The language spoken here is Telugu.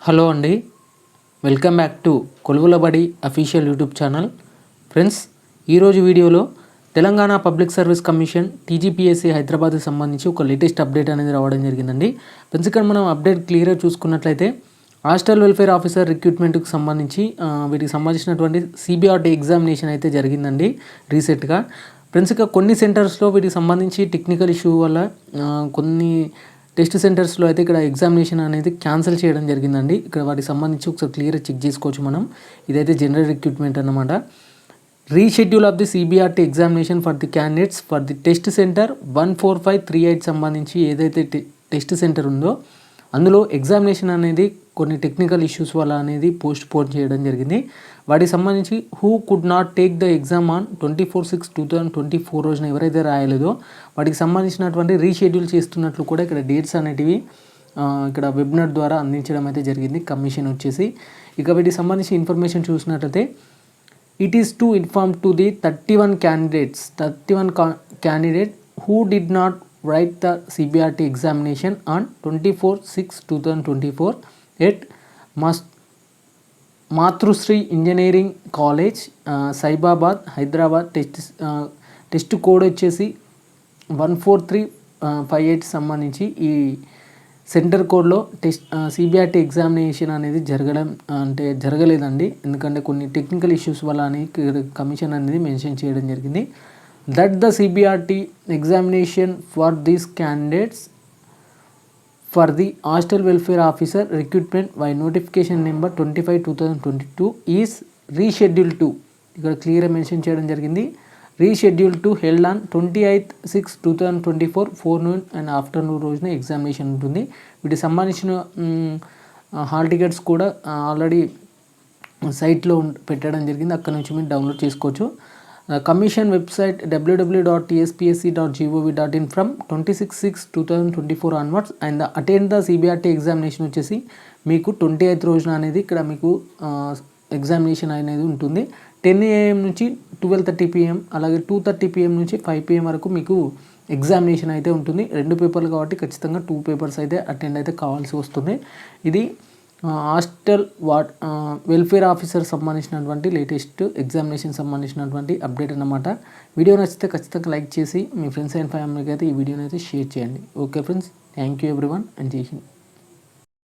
హలో అండి, welcome back to Koluvulabadi official YouTube channel. Friends, ఈరోజు వీడియోలో Telangana public service commission TGPSC హైదరాబాద్కి సంబంధించి ఒక లేటెస్ట్ అప్డేట్ అనేది రావడం జరిగిందండి. ఫ్రెండ్స్, ఇక్కడ మనం అప్డేట్ క్లియర్గా చూసుకున్నట్లయితే హాస్టల్ వెల్ఫేర్ ఆఫీసర్ రిక్రూట్మెంట్కి సంబంధించి వీటికి సంబంధించినటువంటి సిబిఆర్టీ ఎగ్జామినేషన్ అయితే జరిగిందండి రీసెంట్గా. ఫ్రెండ్స్, ఇక కొన్ని సెంటర్స్లో వీటికి సంబంధించి టెక్నికల్ ఇష్యూ వల్ల కొన్ని టెస్ట్ సెంటర్స్లో అయితే ఇక్కడ ఎగ్జామినేషన్ అనేది క్యాన్సిల్ చేయడం జరిగిందండి. ఇక్కడ వాటికి సంబంధించి ఒకసారి క్లియర్గా చెక్ చేసుకోవచ్చు మనం. ఇదైతే జనరల్ రిక్రూట్మెంట్ అన్నమాట. Reschedule of the CBRT examination for the candidates for the test centre 14538 సంబంధించి ఏదైతే టెస్ట్ సెంటర్ ఉందో అందులో ఎగ్జామినేషన్ అనేది కొన్ని టెక్నికల్ ఇష్యూస్ వల్ల అనేది పోస్ట్ పోన్ చేయడం జరిగింది. వాటికి సంబంధించి who could not take the exam on 24/6/2024 రోజున ఎవరైతే రాయలేదో వాటికి సంబంధించినటువంటి రీషెడ్యూల్ చేస్తున్నట్లు కూడా ఇక్కడ డేట్స్ అనేటివి ఇక్కడ వెబ్నెట్ ద్వారా అందించడం అయితే జరిగింది కమిషన్ వచ్చేసి. ఇక వీటికి సంబంధించి ఇన్ఫర్మేషన్ చూసినట్లయితే it is to inform to the 31 candidate who did not write the CBRT examination on 24/6/2024 at Matrusri engineering college Cyberabad Hyderabad. Test code వచ్చేసి 14358 సంబంధించి ఈ సెంటర్ కోడ్లో టెస్ట్ సిబిఆర్టీ ఎగ్జామినేషన్ అనేది జరగలేదండి. ఎందుకంటే కొన్ని టెక్నికల్ ఇష్యూస్ వల్ల అని కమిషన్ అనేది మెన్షన్ చేయడం జరిగింది. That the CBRT examination for these candidates for the hostel welfare officer recruitment by notification number 25/2022 is reschedule to, ఇక్కడ క్లియర్గా మెన్షన్ చేయడం జరిగింది. Reschedule to held on 28/6/2024 forenoon and afternoon రోజున ఎగ్జామినేషన్ ఉంటుంది. వీటికి సంబంధించిన హాల్ టికెట్స్ కూడా ఆల్రెడీ సైట్లో పెట్టడం జరిగింది. అక్కడ నుంచి మీరు డౌన్లోడ్ చేసుకోవచ్చు. Commission website www.tspsc.gov.in from 26/6/2024 onwards and attend the CBRT examination వచ్చేసి మీకు 28th రోజున అనేది ఇక్కడ మీకు ఎగ్జామినేషన్ అనేది ఉంటుంది. 10 AM నుంచి 12:30 PM, అలాగే 2:30 PM నుంచి 5 PM వరకు మీకు ఎగ్జామినేషన్ అయితే ఉంటుంది. 2 పేపర్లు కాబట్టి ఖచ్చితంగా 2 పేపర్స్ అయితే అటెండ్ అయితే కావాల్సి వస్తుంది. ఇది హాస్టల్ వెల్ఫేర్ ఆఫీసర్ సంబంధించినటువంటి లేటెస్ట్ ఎగ్జామినేషన్ సంబంధించినటువంటి అప్డేట్ అన్నమాట. వీడియో నచ్చితే ఖచ్చితంగా లైక్ చేసి మీ ఫ్రెండ్స్ అండ్ ఫ్యామిలీకి అయితే ఈ వీడియోని అయితే షేర్ చేయండి. Okay friends, thank you everyone and జై హింద్.